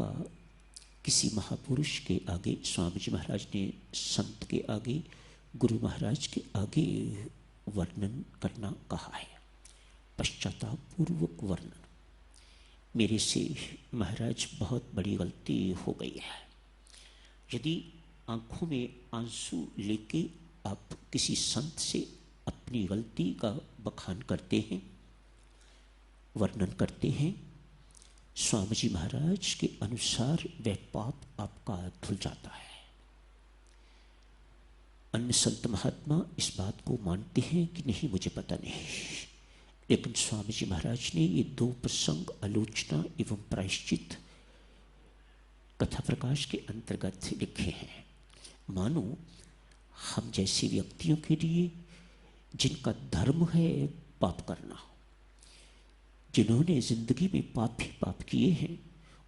का किसी महापुरुष के आगे, स्वामी जी महाराज ने संत के आगे, गुरु महाराज के आगे वर्णन करना कहा है, पश्चाताप पूर्वक वर्णन। मेरे से महाराज बहुत बड़ी गलती हो गई है। यदि आंखों में आंसू लेके आप किसी संत से अपनी गलती का बखान करते हैं, वर्णन करते हैं, स्वामी जी महाराज के अनुसार वह पाप आपका धुल जाता है। अन्य संत महात्मा इस बात को मानते हैं कि नहीं मुझे पता नहीं, लेकिन स्वामी जी महाराज ने ये 2 प्रसंग आलोचना एवं प्रायश्चित कथा प्रकाश के अंतर्गत लिखे हैं। मानो हम जैसे व्यक्तियों के लिए जिनका धर्म है पाप करना, जिन्होंने जिंदगी में पाप ही पाप किए हैं,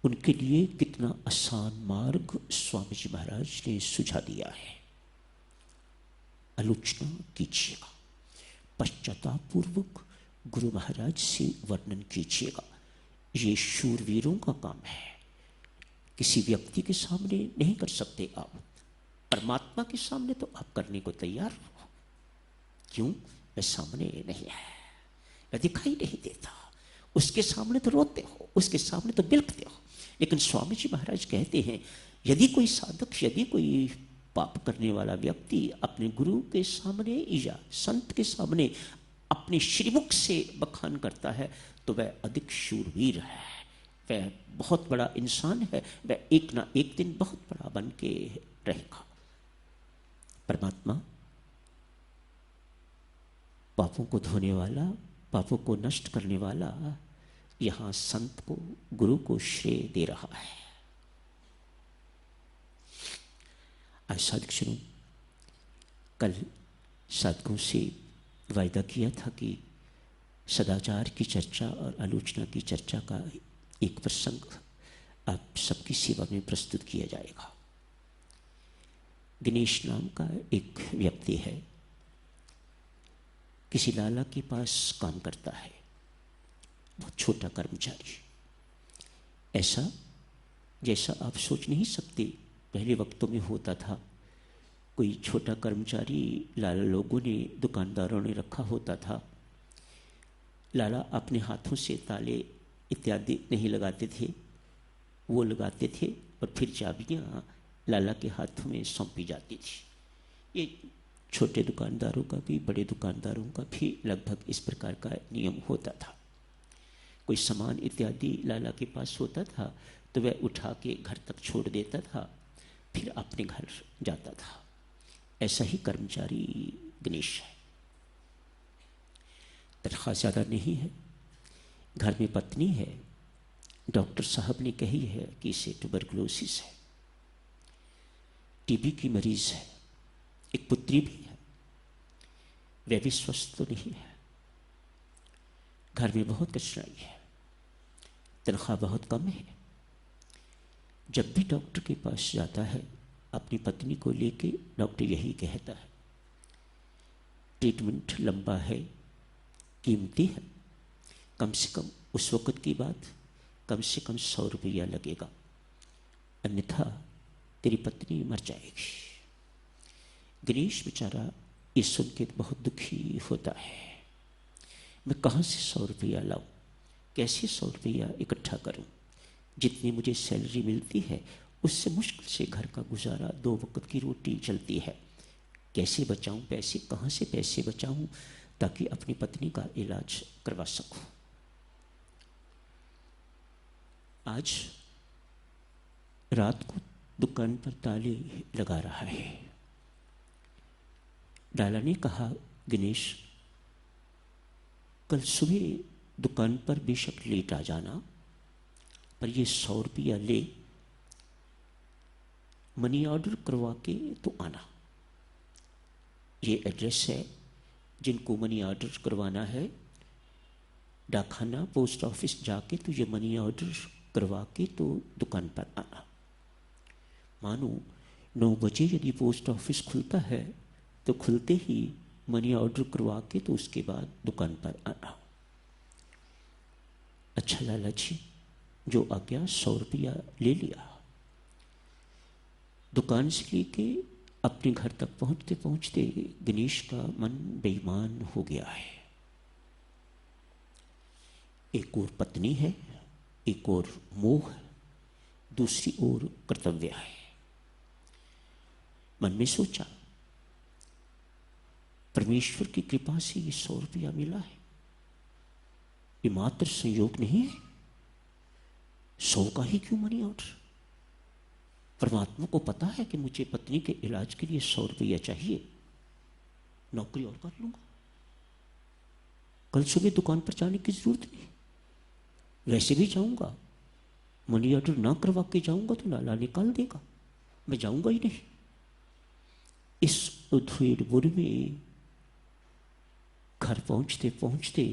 उनके लिए कितना आसान मार्ग स्वामी जी महाराज ने सुझा दिया है। आलोचना कीजिएगा, पश्चाताप पूर्वक गुरु महाराज से वर्णन कीजिएगा। ये शूरवीरों का काम है, किसी व्यक्ति के सामने नहीं कर सकते आप, परमात्मा के सामने तो आप करने को तैयार हो। क्यों? वह सामने नहीं है, वह दिखाई नहीं देता, उसके सामने तो रोते हो, उसके सामने तो बिलखते हो। लेकिन स्वामी जी महाराज कहते हैं यदि कोई साधक, यदि कोई पाप करने वाला व्यक्ति अपने गुरु के सामने या संत के सामने अपने श्रीमुख से बखान करता है तो वह अधिक शूरवीर है, वह बहुत बड़ा इंसान है, वह एक ना एक दिन बहुत बड़ा बन के रहेगा। परमात्मा पापों को धोने वाला, पापों को नष्ट करने वाला, यहां संत को, गुरु को श्रेय दे रहा है। आज साधक सुनो, कल साधकों से वायदा किया था कि सदाचार की चर्चा और आलोचना की चर्चा का एक प्रसंग आप सबकी सेवा में प्रस्तुत किया जाएगा। गणेश नाम का एक व्यक्ति है, किसी लाला के पास काम करता है, बहुत छोटा कर्मचारी, ऐसा जैसा आप सोच नहीं सकते पहले वक्तों में होता था। कोई छोटा कर्मचारी लाला लोगों ने, दुकानदारों ने रखा होता था। लाला अपने हाथों से ताले इत्यादि नहीं लगाते थे, वो लगाते थे और फिर चाबियाँ लाला के हाथों में सौंपी जाती थी। ये छोटे दुकानदारों का भी, बड़े दुकानदारों का भी लगभग इस प्रकार का नियम होता था। कोई सामान इत्यादि लाला के पास होता था तो वह उठा के घर तक छोड़ देता था, फिर अपने घर जाता था। ऐसा ही कर्मचारी गणेश है। तनख्वाह ज़्यादा नहीं है, घर में पत्नी है, डॉक्टर साहब ने कही है कि इसे ट्यूबरकुलोसिस है, टीबी की मरीज है, एक पुत्री भी है, वह भी स्वस्थ तो नहीं है, घर में बहुत कठिनाई है, तनख्वाह बहुत कम है। जब भी डॉक्टर के पास जाता है अपनी पत्नी को लेके, डॉक्टर यही कहता है ट्रीटमेंट लंबा है, कीमती है, कम से कम उस वक़्त की बात कम से कम 100 रुपया लगेगा, अन्यथा तेरी पत्नी मर जाएगी। गणेश बेचारा ये सुन के बहुत दुखी होता है। मैं कहाँ से 100 रुपया लाऊं, कैसे 100 रुपया इकट्ठा करूं? जितनी मुझे सैलरी मिलती है उससे मुश्किल से घर का गुजारा, 2 वक्त की रोटी चलती है। कैसे बचाऊं पैसे, कहाँ से पैसे बचाऊं ताकि अपनी पत्नी का इलाज करवा सकूं? आज रात को दुकान पर ताले लगा रहा है। लाला ने कहा गणेश कल सुबह दुकान पर बेशक लेट आ जाना, पर ये 100 रुपया ले, मनी ऑर्डर करवा के तो आना। ये एड्रेस है, जिनको मनी ऑर्डर करवाना है डाकखाना, पोस्ट ऑफिस जाके तो ये मनी ऑर्डर करवा के तो दुकान पर आना। मानो 9 बजे यदि पोस्ट ऑफिस खुलता है तो खुलते ही मनी ऑर्डर करवा के तो उसके बाद दुकान पर आना। अच्छा लाला जी, जो आ गया, 100 रुपया ले लिया। दुकान से लेके अपने घर तक पहुंचते पहुंचते गणेश का मन बेईमान हो गया है। एक और पत्नी है, एक और मोह, दूसरी ओर कर्तव्य है। मन में सोचा, परमेश्वर की कृपा से ये 100 रुपया मिला है, ये मात्र संयोग नहीं है, 100 का ही क्यों मनी ऑर्डर। परमात्मा को पता है कि मुझे पत्नी के इलाज के लिए 100 रुपया चाहिए, नौकरी और कर लूंगा, कल सुबह दुकान पर जाने की जरूरत नहीं, वैसे भी जाऊंगा, मनी ऑर्डर ना करवा के जाऊंगा तो लाला निकाल देगा, मैं जाऊंगा ही नहीं। इस उधेड़ बुर में घर पहुंचते पहुंचते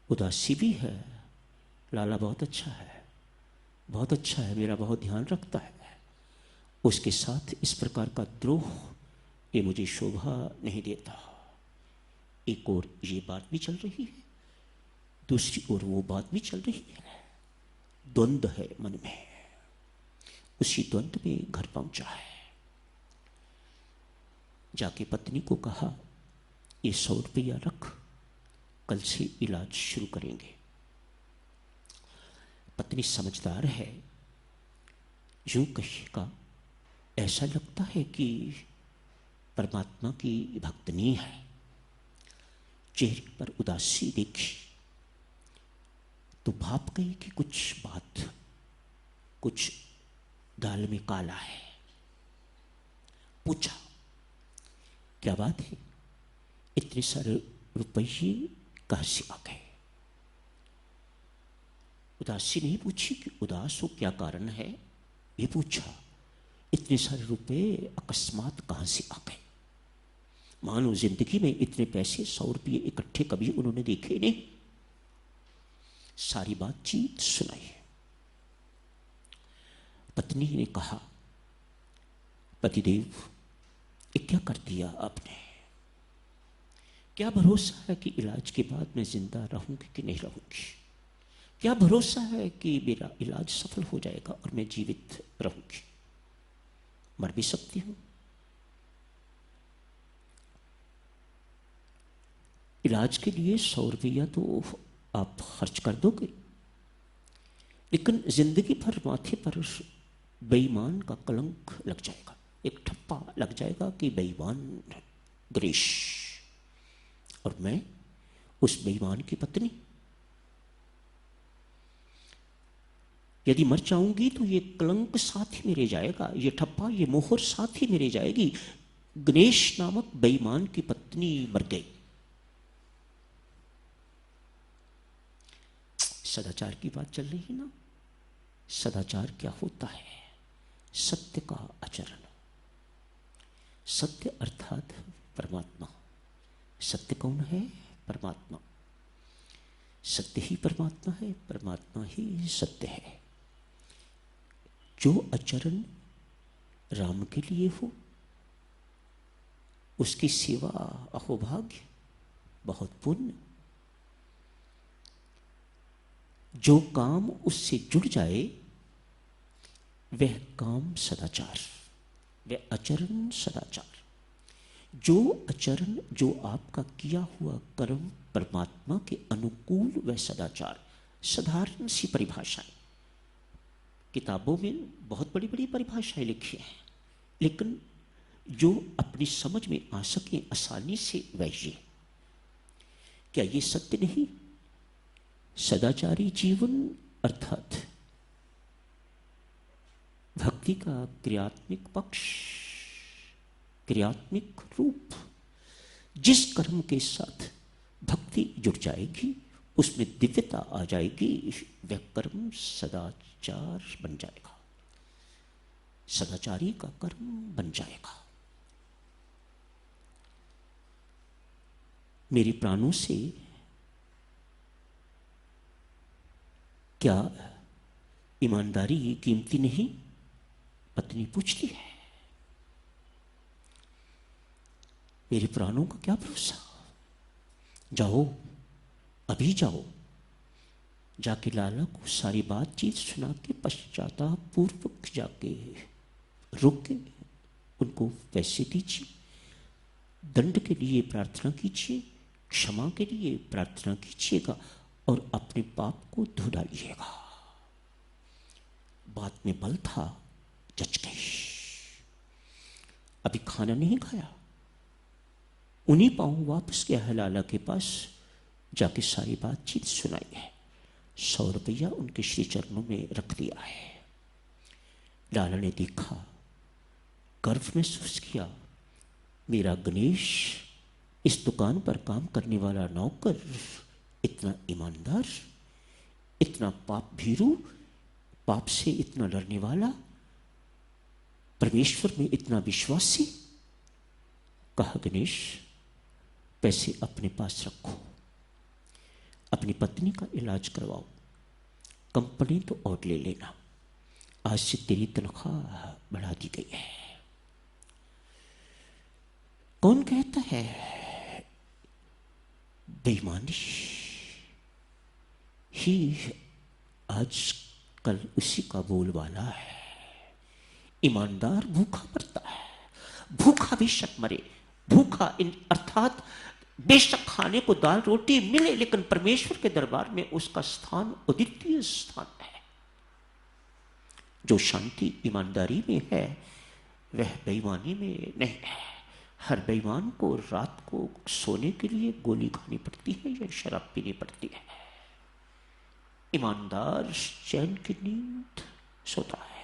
उदासी भी है। लाला बहुत अच्छा है, बहुत अच्छा है, मेरा बहुत ध्यान रखता है, उसके साथ इस प्रकार का द्रोह ये मुझे शोभा नहीं देता। एक और ये बात भी चल रही है, दूसरी ओर वो बात भी चल रही है, द्वंद्व है मन में। उसी द्वंद्व में घर पहुंचा है। जाके पत्नी को कहा, ये 100 रुपया रख, कल से इलाज शुरू करेंगे। पत्नी समझदार है, यूं कहेगा ऐसा लगता है कि परमात्मा की भक्तनी है। चेहरे पर उदासी देखी तो भाप गई कि कुछ बात, कुछ दाल में काला है। पूछा, क्या बात है, इतने सारे रुपये कहां से आ गए। उदासी नहीं पूछी कि उदास हो क्या कारण है, ये पूछा इतने सारे रुपए अकस्मात कहां से आ गए। मानो जिंदगी में इतने पैसे, 100 रुपये इकट्ठे कभी उन्होंने देखे नहीं। सारी बातचीत सुनाई। पत्नी ने कहा, पतिदेव ये क्या कर दिया आपने, क्या भरोसा है कि इलाज के बाद मैं जिंदा रहूंगी कि नहीं रहूंगी, क्या भरोसा है कि मेरा इलाज सफल हो जाएगा और मैं जीवित रहूंगी, मर भी सकती हूं। इलाज के लिए 100 रुपया तो आप खर्च कर दोगे, लेकिन जिंदगी भर माथे पर बेईमान का कलंक लग जाएगा, एक ठप्पा लग जाएगा कि बेईमान गणेश, और मैं उस बेईमान की पत्नी। यदि मर जाऊंगी तो ये कलंक साथ ही मेरे जाएगा, ये ठप्पा, ये मोहर साथ ही मेरे जाएगी। गणेश नामक बेईमान की पत्नी मर गई। सदाचार की बात चल रही है ना। सदाचार क्या होता है, सत्य का आचरण। सत्य अर्थात परमात्मा। सत्य कौन है, परमात्मा। सत्य ही परमात्मा है, परमात्मा ही सत्य है। जो आचरण राम के लिए हो उसकी सेवा अहोभाग्य, बहुत पुण्य। जो काम उससे जुड़ जाए वह काम सदाचार, वह आचरण सदाचार। जो आचरण, जो आपका किया हुआ कर्म परमात्मा के अनुकूल, वह सदाचार। साधारण सी परिभाषाएं, किताबों में बहुत बड़ी बड़ी परिभाषाएं लिखी हैं, लेकिन जो अपनी समझ में आ सके आसानी से वह ये। क्या ये सत्य नहीं? सदाचारी जीवन अर्थात भक्ति का क्रियात्मक पक्ष, क्रियात्मक रूप। जिस कर्म के साथ भक्ति जुड़ जाएगी उसमें दिव्यता आ जाएगी, वह कर्म सदाचार बन जाएगा, सदाचारी का कर्म बन जाएगा। मेरे प्राणों से क्या ईमानदारी कीमती नहीं? पत्नी पूछती है। मेरे प्राणों का क्या भरोसा, जाओ, अभी जाओ, जाके लाला को सारी बातचीत सुना के पश्चाताप पूर्वक जाके रुक के उनको पैसे दीजिए, दंड के लिए प्रार्थना कीजिए, क्षमा के लिए प्रार्थना कीजिएगा और अपने पाप को धो डालिएगा। बात में बल था, जच गई। अभी खाना नहीं खाया, उन्हीं पांव वापस गया है लाला के पास, जाके सारी बातचीत सुनाई है। 100 रुपया उनके श्री चरणों में रख दिया है। लाला ने देखा, गर्व महसूस किया, मेरा गणेश इस दुकान पर काम करने वाला नौकर इतना ईमानदार, इतना पाप भीरू, पाप से इतना डरने वाला, परमेश्वर में इतना विश्वासी। कहा, गणेश पैसे अपने पास रखो, अपनी पत्नी का इलाज करवाओ, कंपनी तो और ले लेना, आज से तेरी तनख्वाह बढ़ा दी गई है। कौन कहता है बेईमानी ही आज कल उसी का बोलबाला है। ईमानदार भूखा मरता है, भूखा बेशक मरे, भूखा अर्थात बेशक खाने को दाल रोटी मिले, लेकिन परमेश्वर के दरबार में उसका स्थान अद्वितीय स्थान है। जो शांति ईमानदारी में है वह बेईमानी में नहीं है। हर बेईमान को रात को सोने के लिए गोली खानी पड़ती है या शराब पीनी पड़ती है। ईमानदार चैन की नींद सोता है।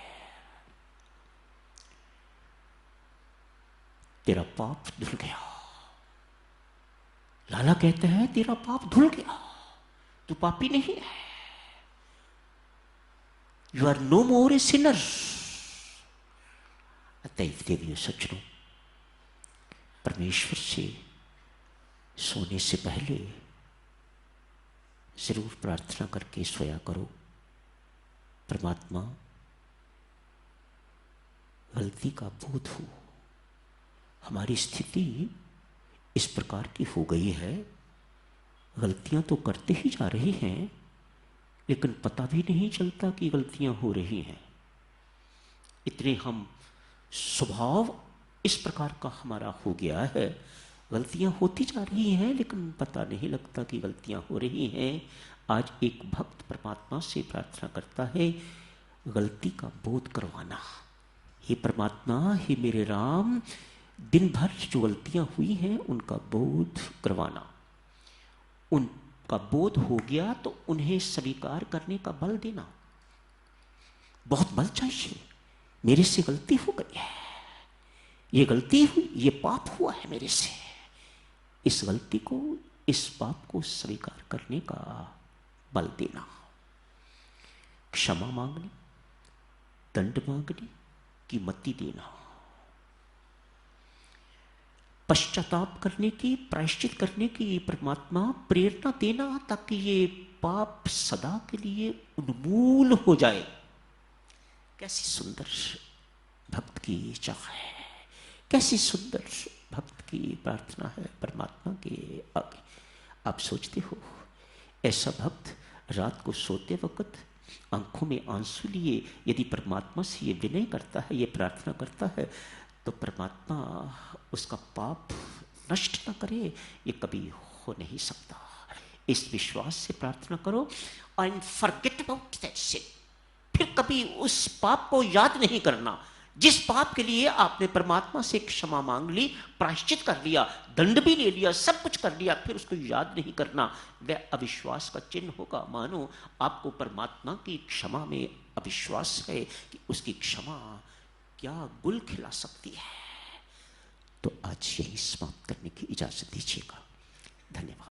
तेरा पाप धुल गया। लाला कहते हैं तेरा पाप धुल गया, तू पापी नहीं है। You are no more a sinner. अतएव देवियों सज्जनों, परमेश्वर से सोने से पहले जरूर प्रार्थना करके सोया करो, परमात्मा गलती का बोध हो। हमारी स्थिति इस प्रकार की हो गई है, गलतियां तो करते ही जा रहे हैं, लेकिन पता भी नहीं चलता कि गलतियां हो रही हैं। इतने हम स्वभाव इस प्रकार का हमारा हो गया है, गलतियां होती जा रही हैं लेकिन पता नहीं लगता कि गलतियां हो रही हैं। आज एक भक्त परमात्मा से प्रार्थना करता है, गलती का बोध करवाना। हे परमात्मा, हे मेरे राम, दिन भर जो गलतियां हुई हैं उनका बोध करवाना। उनका बोध हो गया तो उन्हें स्वीकार करने का बल देना। बहुत बल चाहिए। मेरे से गलती हो गई है, ये गलती हुई, ये पाप हुआ है मेरे से। इस गलती को, इस पाप को स्वीकार करने का बल देना। क्षमा मांगनी, दंड मांगनी की मति देना, पश्चाताप करने की, प्रायश्चित करने की परमात्मा प्रेरणा देना, ताकि ये पाप सदा के लिए उन्मूल हो जाए। कैसी सुंदर भक्त की चाह है, कैसी सुंदर भक्त की प्रार्थना है परमात्मा के आगे। आप सोचते हो ऐसा भक्त रात को सोते वक्त आंखों में आंसू लिए यदि परमात्मा से ये विनय करता है, ये प्रार्थना करता है, तो परमात्मा उसका पाप नष्ट न करे, ये कभी हो नहीं सकता। इस विश्वास से प्रार्थना करो and forget about that sin. फिर कभी उस पाप को याद नहीं करना। जिस पाप के लिए आपने परमात्मा से क्षमा मांग ली, प्रायश्चित कर लिया, दंड भी ले लिया, सब कुछ कर लिया, फिर उसको याद नहीं करना, वह अविश्वास का चिन्ह होगा। मानो आपको परमात्मा की क्षमा में अविश्वास है कि उसकी क्षमा क्या गुल खिला सकती है। तो आज यही समाप्त करने की इजाजत दीजिएगा। धन्यवाद।